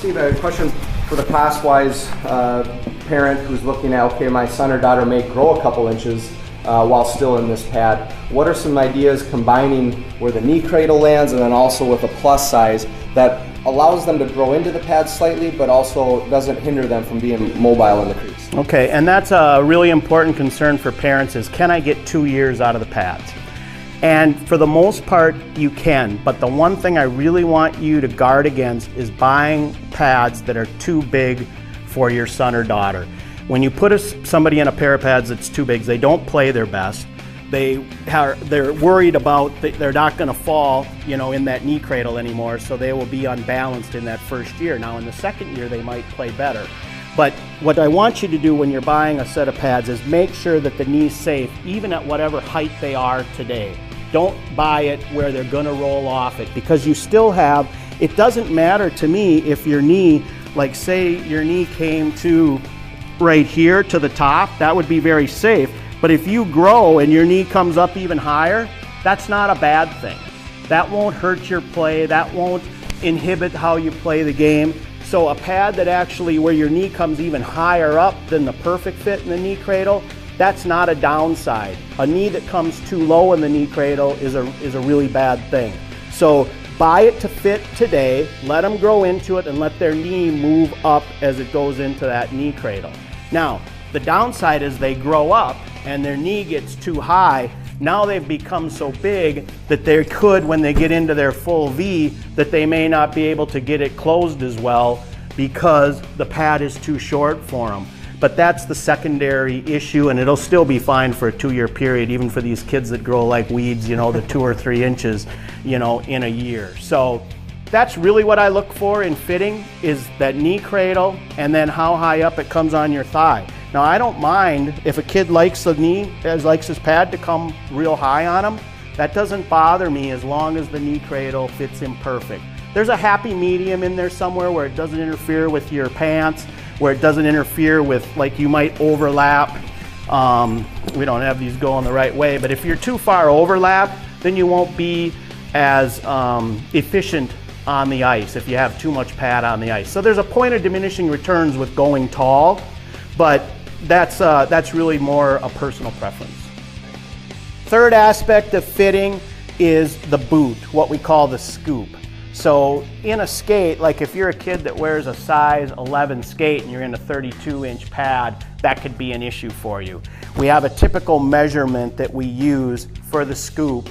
Steve, I have a question for the class-wise parent who's looking at, okay, my son or daughter may grow a couple inches while still in this pad. What are some ideas combining where the knee cradle lands and then also with a plus size that allows them to grow into the pad slightly but also doesn't hinder them from being mobile in the crease? Okay, and that's a really important concern for parents is, can I get 2 years out of the pads? And for the most part, you can, but the one thing I really want you to guard against is buying pads that are too big for your son or daughter. When you put somebody in a pair of pads that's too big, they don't play their best. They're worried about they're not going to fall, you know, in that knee cradle anymore, so they will be unbalanced in that first year. Now in the second year, they might play better. But what I want you to do when you're buying a set of pads is make sure that the knee's safe, even at whatever height they are today. Don't buy it where they're going to roll off it, because you still have, it doesn't matter to me if your knee, like say your knee came to right here to the top, that would be very safe. But if you grow and your knee comes up even higher, that's not a bad thing. That won't hurt your play, that won't inhibit how you play the game. So a pad that actually where your knee comes even higher up than the perfect fit in the knee cradle, that's not a downside. A knee that comes too low in the knee cradle is a really bad thing. So buy it to fit today, let them grow into it, and let their knee move up as it goes into that knee cradle. Now, the downside is they grow up and their knee gets too high. Now they've become so big that they could, when they get into their full V, that they may not be able to get it closed as well because the pad is too short for them. But that's the secondary issue, and it'll still be fine for a 2-year period, even for these kids that grow like weeds, you know, the 2 or 3 inches, you know, in a year. So that's really what I look for in fitting, is that knee cradle and then how high up it comes on your thigh. Now I don't mind if a kid likes the knee, likes his pad to come real high on him. That doesn't bother me as long as the knee cradle fits him perfect. There's a happy medium in there somewhere where it doesn't interfere with your pants, where it doesn't interfere with, like, you might overlap. We don't have these going the right way, but if you're too far overlap, then you won't be as efficient on the ice if you have too much pad on the ice. So there's a point of diminishing returns with going tall, but that's really more a personal preference. Third aspect of fitting is the boot, what we call the scoop. So in a skate, like if you're a kid that wears a size 11 skate and you're in a 32-inch pad, that could be an issue for you. We have a typical measurement that we use for the scoop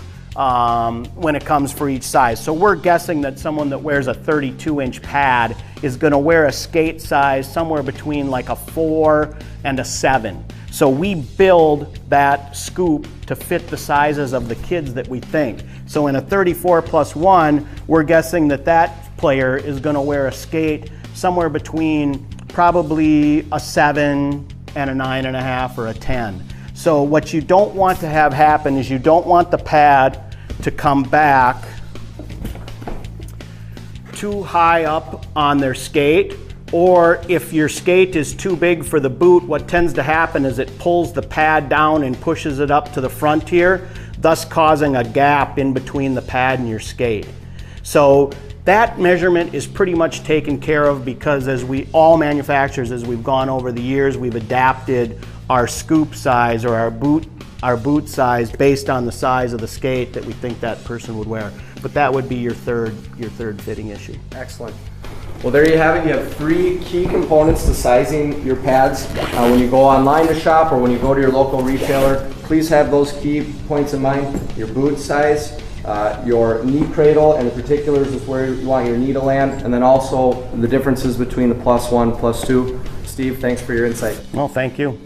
when it comes for each size. So we're guessing that someone that wears a 32-inch pad is going to wear a skate size somewhere between like a 4 and a 7. So we build that scoop to fit the sizes of the kids that we think. So in a 34+1, we're guessing that that player is going to wear a skate somewhere between probably a 7 and a 9.5 or a 10. So what you don't want to have happen is you don't want the pad to come back too high up on their skate, or if your skate is too big for the boot, what tends to happen is it pulls the pad down and pushes it up to the front here, thus causing a gap in between the pad and your skate. So that measurement is pretty much taken care of, because as all manufacturers, as we've gone over the years, we've adapted our scoop size or our boot size based on the size of the skate that we think that person would wear. But that would be your third fitting issue. Excellent. Well, there you have it. You have 3 key components to sizing your pads. When you go online to shop or when you go to your local retailer, please have those key points in mind. Your boot size, your knee cradle, and the particulars is where you want your knee to land, and then also the differences between the +1, +2. Steve, thanks for your insight. Well, thank you.